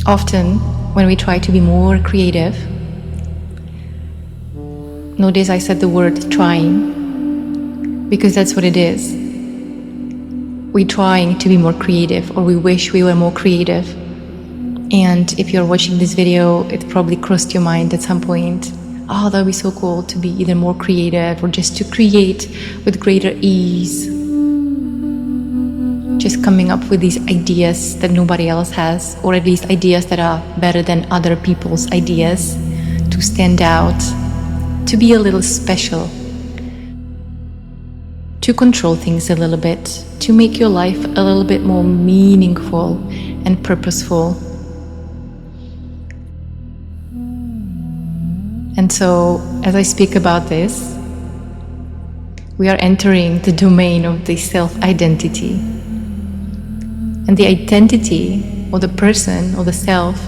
Often, when we try to be more creative, notice I said the word trying, because that's what it is. We're trying to be more creative, or we wish we were more creative. And if you're watching this video, it probably crossed your mind at some point, oh, that would be so cool to be either more creative or just to create with greater ease. Just coming up with these ideas that nobody else has, or at least ideas that are better than other people's ideas, to stand out, to be a little special, to control things a little bit, to make your life a little bit more meaningful and purposeful. And so, as I speak about this, we are entering the domain of the self-identity. And the identity, or the person, or the self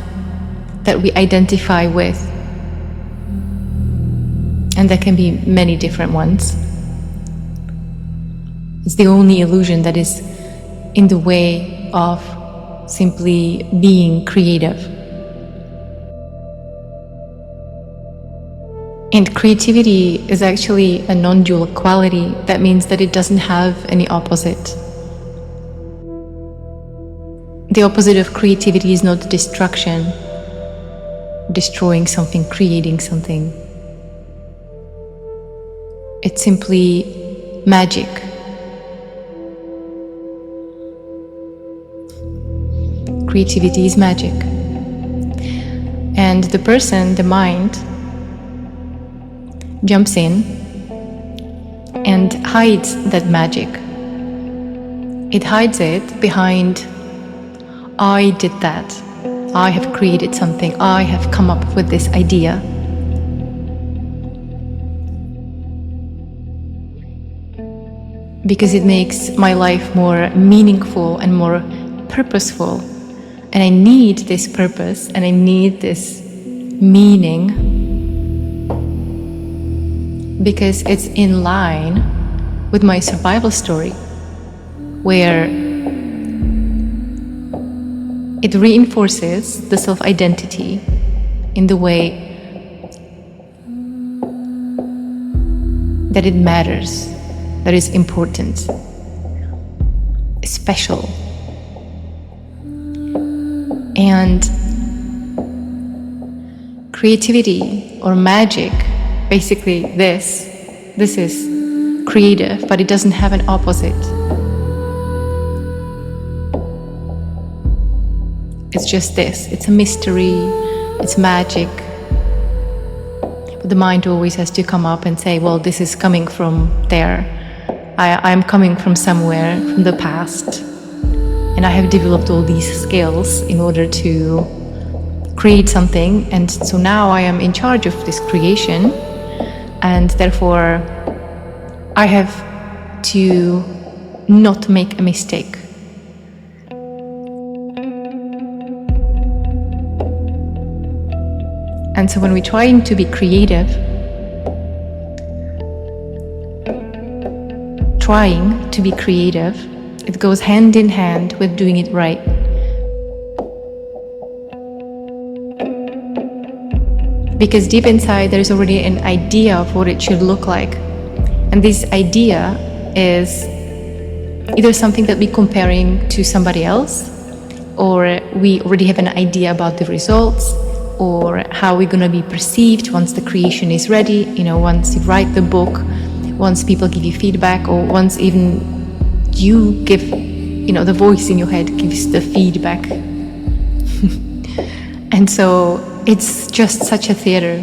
that we identify with. And there can be many different ones. It's the only illusion that is in the way of simply being creative. And creativity is actually a non-dual quality. That means that it doesn't have any opposite. The opposite of creativity is not destruction, destroying something, creating something. It's simply magic. Creativity is magic. And the person, the mind, jumps in and hides that magic. It hides it behind, I did that, I have created something, I have come up with this idea. Because it makes my life more meaningful and more purposeful. And I need this purpose and I need this meaning because it's in line with my survival story, where it reinforces the self-identity in the way that it matters, that is important, special. And creativity or magic, basically this is creative, but it doesn't have an opposite. It's just this, it's a mystery, it's magic. But the mind always has to come up and say, well, this is coming from there. I'm coming from somewhere, from the past. And I have developed all these skills in order to create something. And so now I am in charge of this creation. And therefore, I have to not make a mistake. And so when we're trying to be creative, it goes hand in hand with doing it right. Because deep inside there's already an idea of what it should look like. And this idea is either something that we're comparing to somebody else, or we already have an idea about the results, or how we're gonna be perceived once the creation is ready, once you write the book, once people give you feedback, or once even you give, the voice in your head gives the feedback. And so it's just such a theater.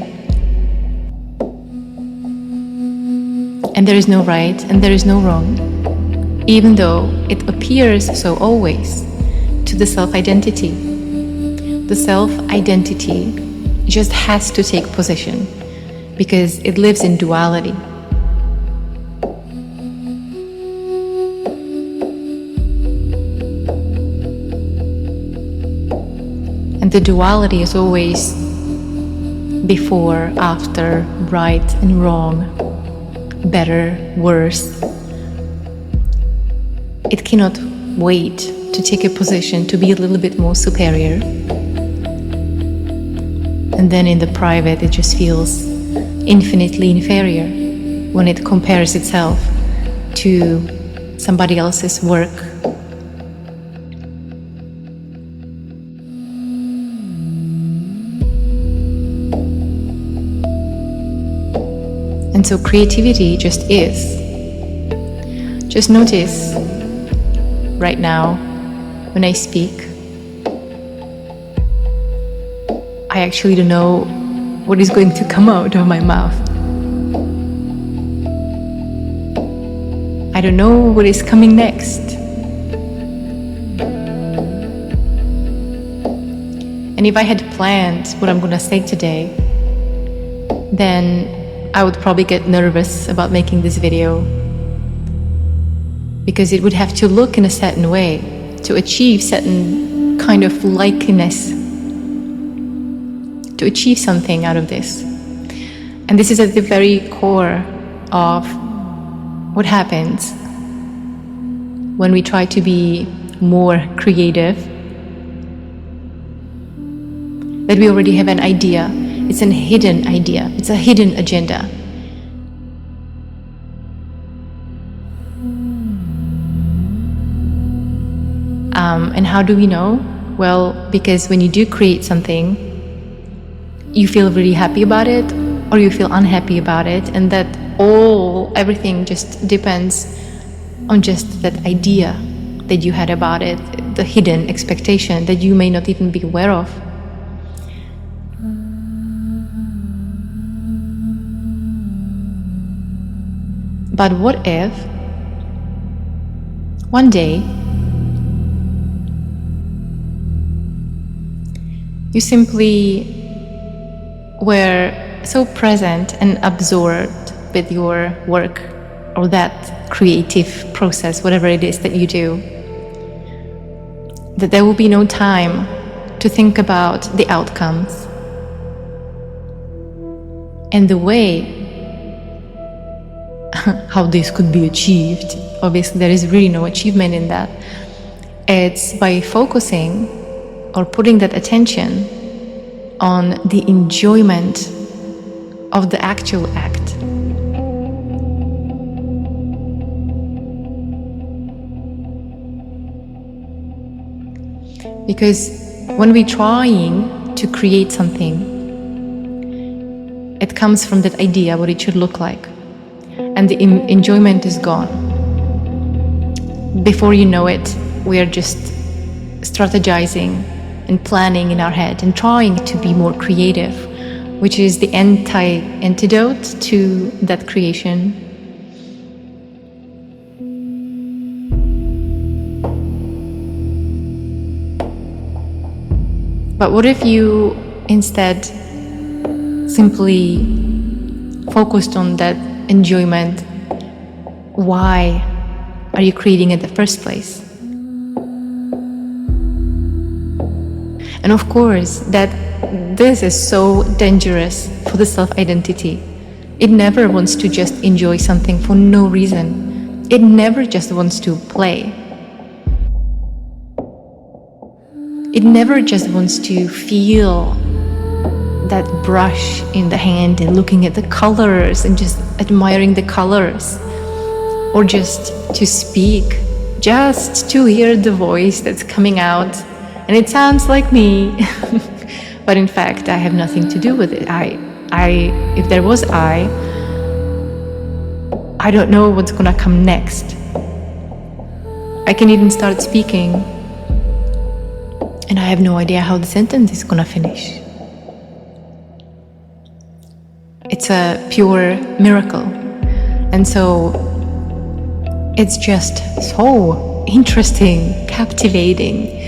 And there is no right and there is no wrong, even though it appears so always to the self-identity. The self-identity just has to take position because it lives in duality. And the duality is always before, after, right and wrong, better, worse. It cannot wait to take a position to be a little bit more superior. And then in the private, it just feels infinitely inferior when it compares itself to somebody else's work. And so creativity just is. Just notice right now when I speak, I actually don't know what is going to come out of my mouth. I don't know what is coming next. And if I had planned what I'm gonna say today, then I would probably get nervous about making this video, because it would have to look in a certain way to achieve certain kind of likeness, to achieve something out of this. And this is at the very core of what happens when we try to be more creative, that we already have an idea. It's a hidden idea. It's a hidden agenda. And how do we know? Well, because when you do create something, you feel really happy about it, or you feel unhappy about it, and that everything just depends on just that idea that you had about it, the hidden expectation that you may not even be aware of. But what if one day you simply were so present and absorbed with your work or that creative process, whatever it is that you do, that there will be no time to think about the outcomes and the way how this could be achieved. Obviously, there is really no achievement in that. It's by focusing or putting that attention on the enjoyment of the actual act. Because when we're trying to create something, it comes from that idea what it should look like, and the enjoyment is gone. Before you know it, we are just strategizing and planning in our head and trying to be more creative, which is the antidote to that creation. But what if you instead simply focused on that enjoyment? Why are you creating in the first place? And of course, that this is so dangerous for the self-identity. It never wants to just enjoy something for no reason. It never just wants to play. It never just wants to feel that brush in the hand and looking at the colors and just admiring the colors, or just to speak, just to hear the voice that's coming out. And it sounds like me, but in fact, I have nothing to do with it. If there was I don't know what's gonna come next. I can even start speaking, and I have no idea how the sentence is gonna finish. It's a pure miracle. And so it's just so interesting, captivating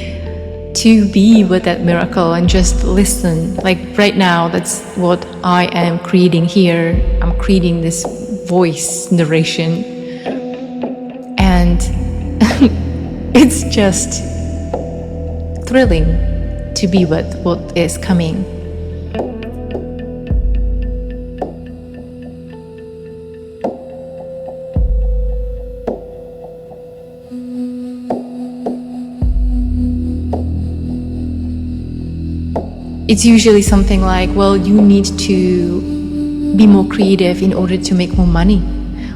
to be with that miracle and just listen. Like right now, that's what I am creating here. I'm creating this voice narration, and it's just thrilling to be with what is coming. it's usually something like, well, you need to be more creative in order to make more money,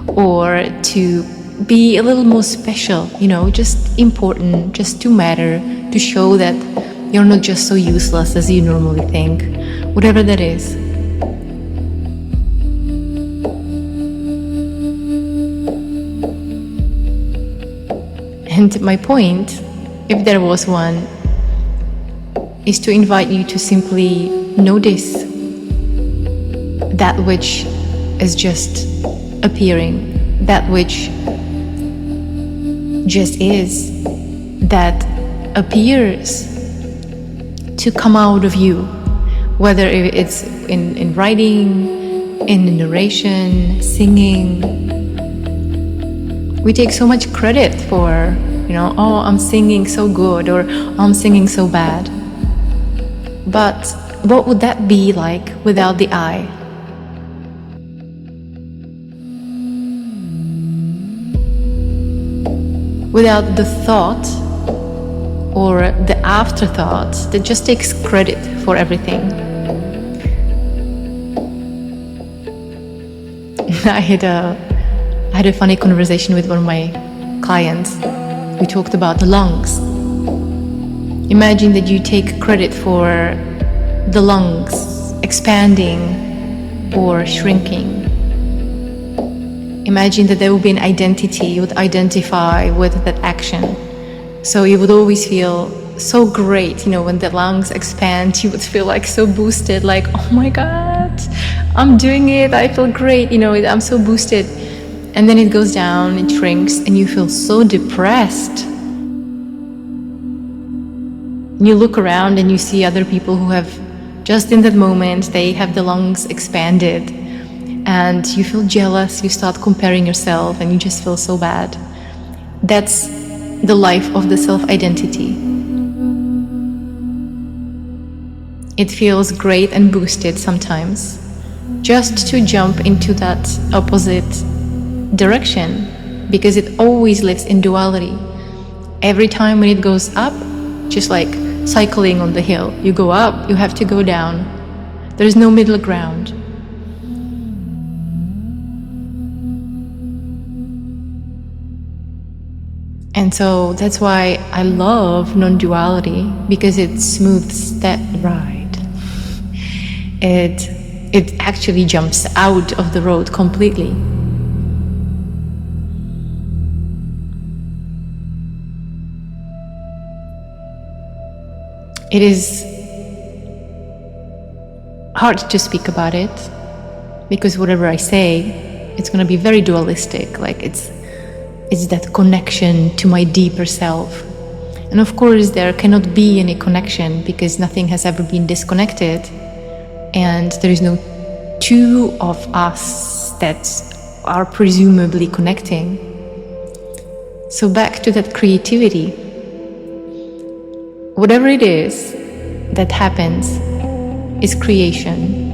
or to be a little more special, just important, just to matter, to show that you're not just so useless as you normally think, whatever that is. And my point, if there was one, is to invite you to simply notice that which is just appearing, that which just is, that appears to come out of you, whether it's in writing, in narration, singing. We take so much credit for, oh, I'm singing so good, or I'm singing so bad. But what would that be like without the I? Without the thought or the afterthought that just takes credit for everything. I had a funny conversation with one of my clients. We talked about the lungs. Imagine that you take credit for the lungs expanding or shrinking. Imagine that there would be an identity, you would identify with that action. So you would always feel so great, when the lungs expand, you would feel like so boosted, like, oh my God, I'm doing it, I feel great, I'm so boosted. And then it goes down, it shrinks, and you feel so depressed. You look around and you see other people who have, just in that moment, they have the lungs expanded, and you feel jealous, you start comparing yourself, and you just feel so bad. That's the life of the self-identity. It feels great and boosted sometimes, just to jump into that opposite direction, because it always lives in duality. Every time when it goes up, just like cycling on the hill, you go up, you have to go down. There is no middle ground. And so that's why I love non-duality, because it smooths that ride. It actually jumps out of the road completely. It is hard to speak about it, because whatever I say, it's going to be very dualistic, like it's that connection to my deeper self. And of course there cannot be any connection, because nothing has ever been disconnected, and there is no two of us that are presumably connecting. So back to that creativity. Whatever it is that happens is creation.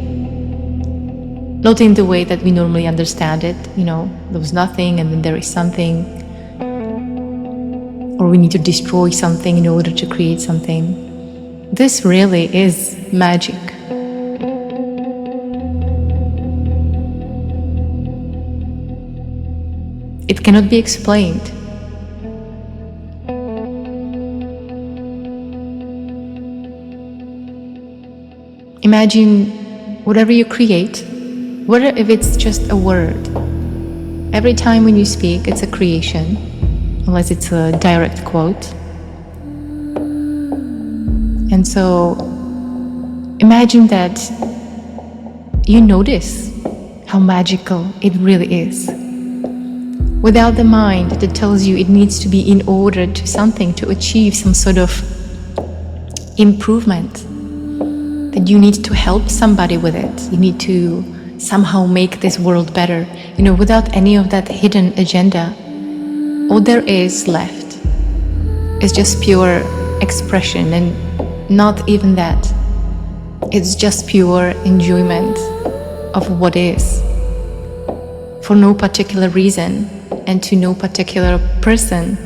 Not in the way that we normally understand it, there was nothing and then there is something, or we need to destroy something in order to create something. This really is magic. It cannot be explained. Imagine whatever you create, whether if it's just a word. Every time when you speak, it's a creation, unless it's a direct quote. And so imagine that you notice how magical it really is. Without the mind that tells you it needs to be in order to something, to achieve some sort of improvement, that you need to help somebody with it, you need to somehow make this world better, without any of that hidden agenda. All there is left is just pure expression, and not even that. It's just pure enjoyment of what is, for no particular reason and to no particular person.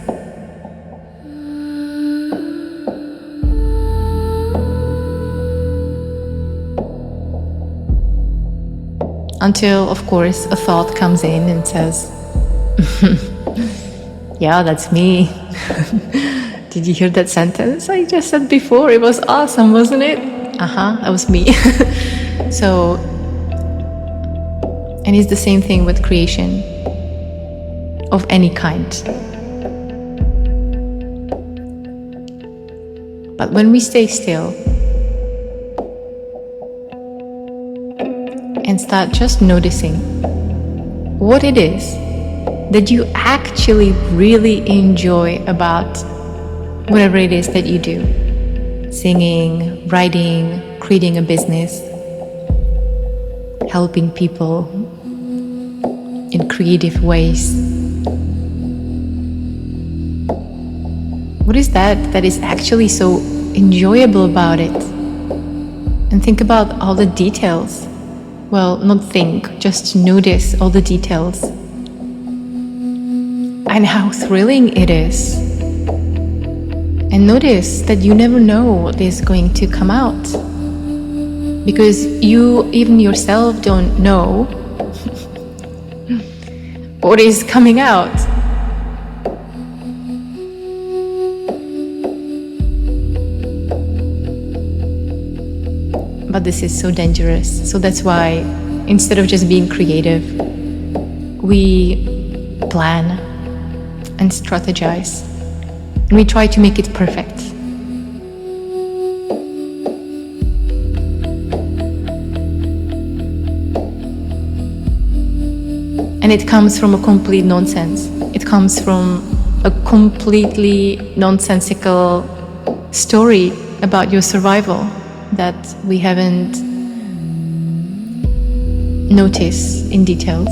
Until, of course, a thought comes in and says, yeah, that's me. Did you hear that sentence I just said before? It was awesome, wasn't it? That was me. So, and it's the same thing with creation of any kind. But when we stay still and start just noticing what it is that you actually really enjoy about whatever it is that you do, singing, writing, creating a business, helping people in creative ways. What is that is actually so enjoyable about it? And think about all the details. Well, not think, just notice all the details. And how thrilling it is. And notice that you never know what is going to come out. Because you, even yourself, don't know what is coming out. But this is so dangerous. So that's why, instead of just being creative, we plan and strategize. And we try to make it perfect. And it comes from a complete nonsense. It comes from a completely nonsensical story about your survival that we haven't noticed in details.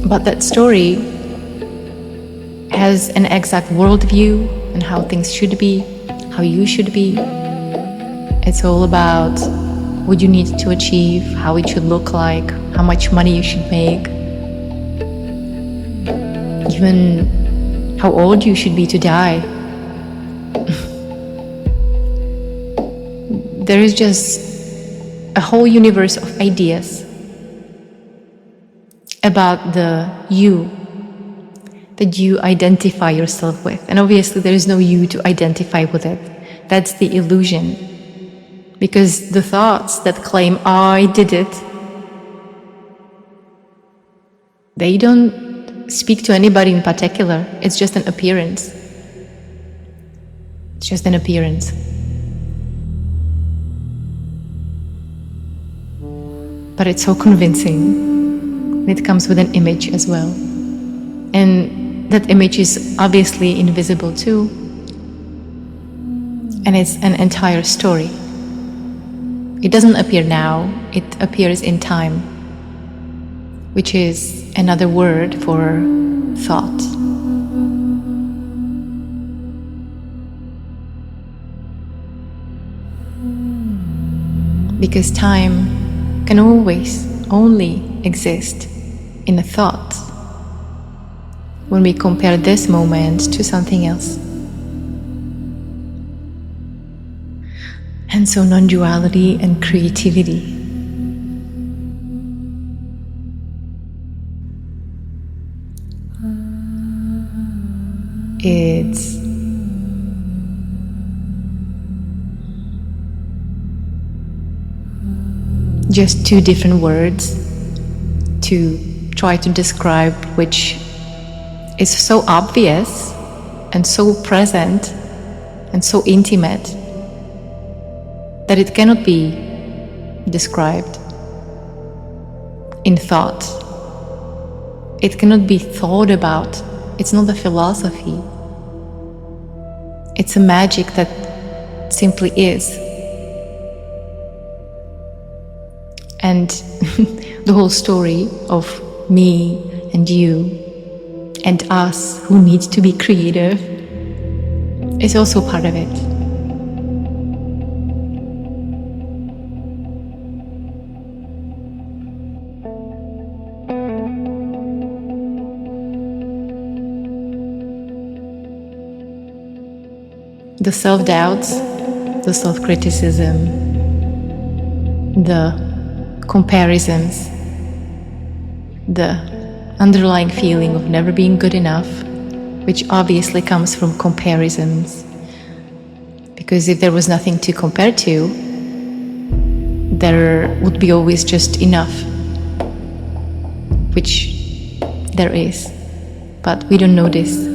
But that story has an exact worldview and how things should be, how you should be. It's all about what you need to achieve, how it should look like, how much money you should make, even how old you should be to die. There is just a whole universe of ideas about the you that you identify yourself with. And obviously there is no you to identify with it. That's the illusion. Because the thoughts that claim, I did it, they don't speak to anybody in particular. It's just an appearance. It's just an appearance. But it's so convincing. It comes with an image as well. And that image is obviously invisible too. And it's an entire story. It doesn't appear now, it appears in time, which is another word for thought. Because time can always only exist in a thought when we compare this moment to something else. And so non-duality and creativity it's just two different words to try to describe which is so obvious and so present and so intimate that it cannot be described in thought. It cannot be thought about. It's not a philosophy. It's a magic that simply is. And the whole story of me and you and us who need to be creative is also part of it. The self-doubts, the self-criticism, the comparisons, the underlying feeling of never being good enough, which obviously comes from comparisons. Because if there was nothing to compare to, there would be always just enough, which there is, but we don't notice.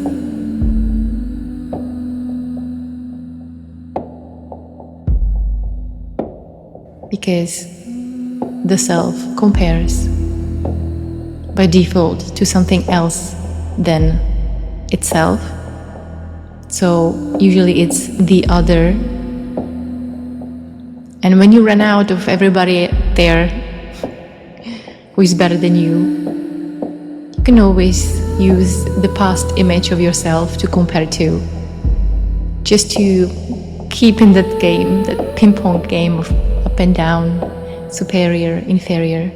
Because the self compares by default to something else than itself. So usually it's the other. And when you run out of everybody there who is better than you can always use the past image of yourself to compare to, just to keep in that game, that ping pong game of up and down, superior, inferior.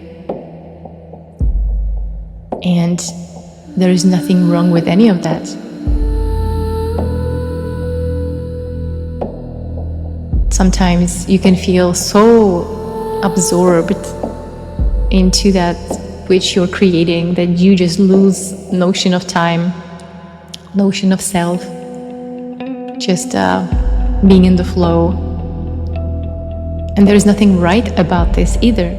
And there is nothing wrong with any of that. Sometimes you can feel so absorbed into that which you're creating that you just lose notion of time, notion of self, just being in the flow. And there's nothing right about this either.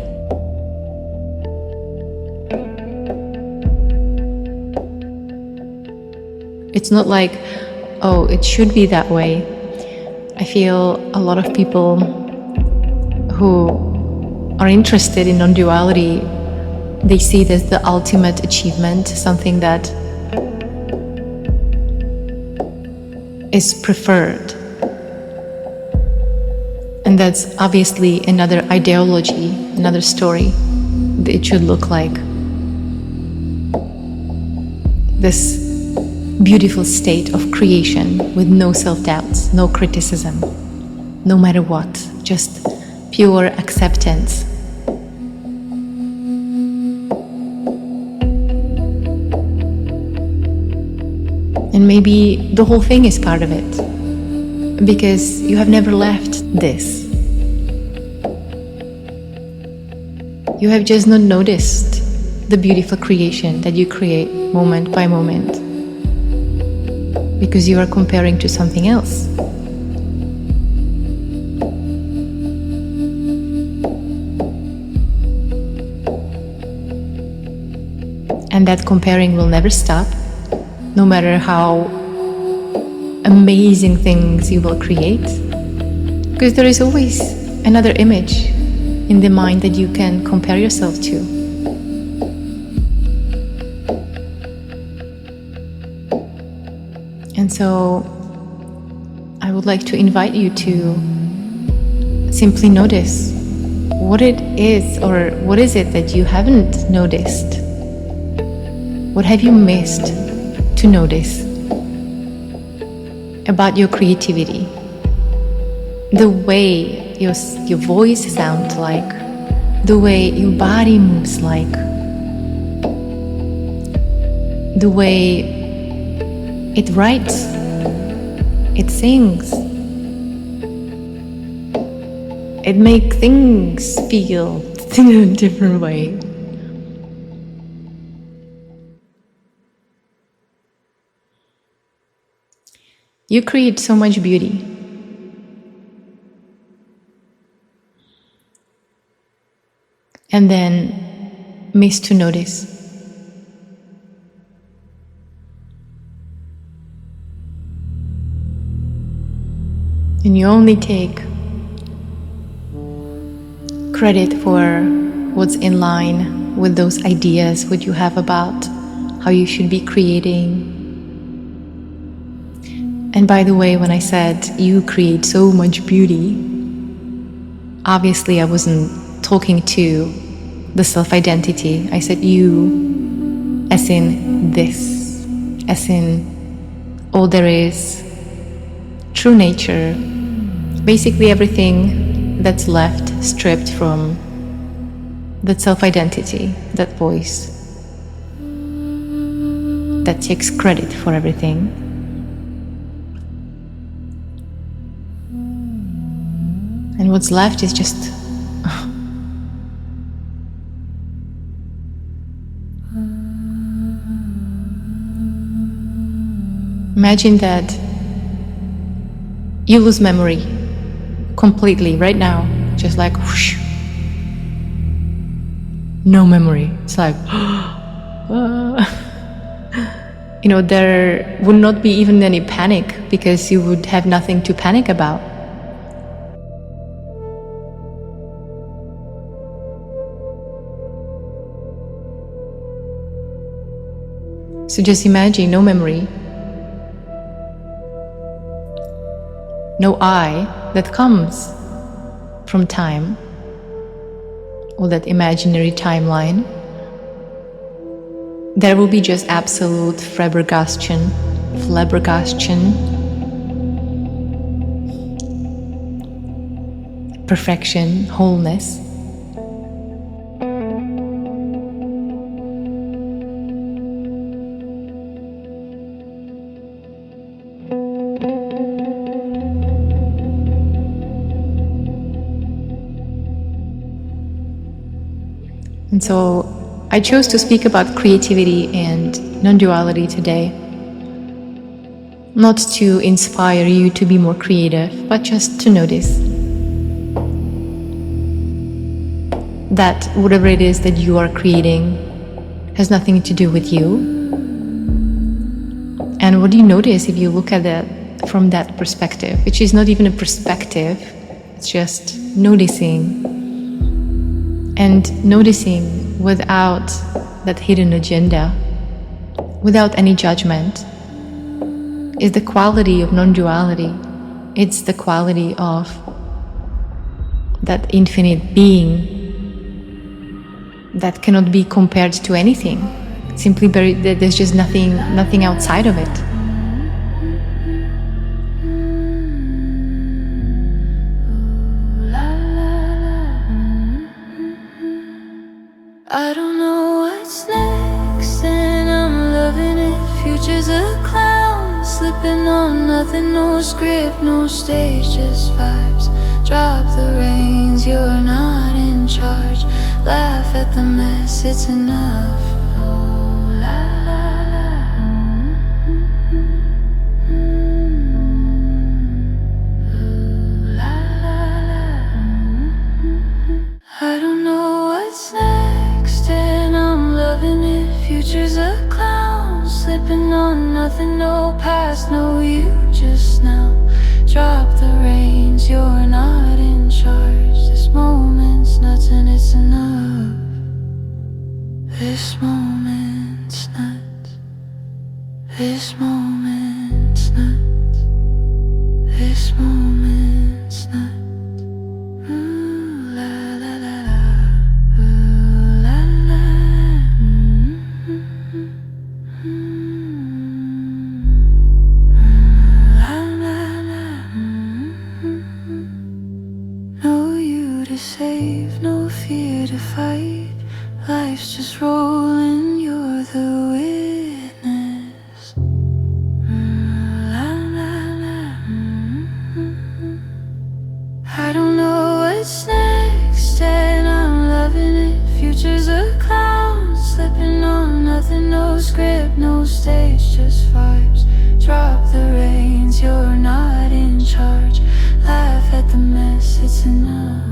It's not like, oh, it should be that way. I feel a lot of people who are interested in non-duality, they see it as the ultimate achievement, something that is preferred. And that's obviously another ideology, another story that it should look like. This beautiful state of creation with no self-doubts, no criticism, no matter what, just pure acceptance. And maybe the whole thing is part of it, because you have never left this. You have just not noticed the beautiful creation that you create moment by moment, because you are comparing to something else. And that comparing will never stop, no matter how amazing things you will create, because there is always another image in the mind that you can compare yourself to. And so I would like to invite you to simply notice what it is, or what is it that you haven't noticed? What have you missed to notice about your creativity? The way your voice sounds like, the way your body moves like, the way it writes, it sings, it makes things feel in a different way. You create so much beauty. And then miss to notice. And you only take credit for what's in line with those ideas, what you have about how you should be creating. And by the way, when I said you create so much beauty, obviously I wasn't talking to the self-identity. I said you as in this, as in all there is, true nature, basically everything that's left, stripped from that self-identity, that voice that takes credit for everything. And what's left is just imagine that you lose memory completely right now, just like whoosh, no memory. It's like there would not be even any panic, because you would have nothing to panic about. So just imagine no memory, no I that comes from time, or that imaginary timeline. There will be just absolute flabbergastion, perfection, wholeness. And so I chose to speak about creativity and non-duality today, not to inspire you to be more creative, but just to notice that whatever it is that you are creating has nothing to do with you. And what do you notice if you look at it from that perspective, which is not even a perspective, it's just noticing. And noticing without that hidden agenda, without any judgment, is the quality of non-duality. It's the quality of that infinite being that cannot be compared to anything. Simply there's just nothing outside of it. I don't know what's next, and I'm loving it. Future's a clown, slipping on nothing, no script, no stage, just vibes. Drop the reins, you're not in charge. Laugh at the mess, it's enough. I don't know what's next, and I'm loving it. Future's a clown, slipping on nothing, no past, no you, just now. Drop the reins, you're not in charge. This moment's nuts and it's enough. This moment's nuts. This moment's nuts. This moment's nuts. Save, no fear to fight. Life's just rolling, you're the witness. I don't know what's next, and I'm loving it. Future's a clown, slipping on nothing, no script, no stage, just vibes. Drop the reins, you're not in charge. Laugh at the mess, it's enough.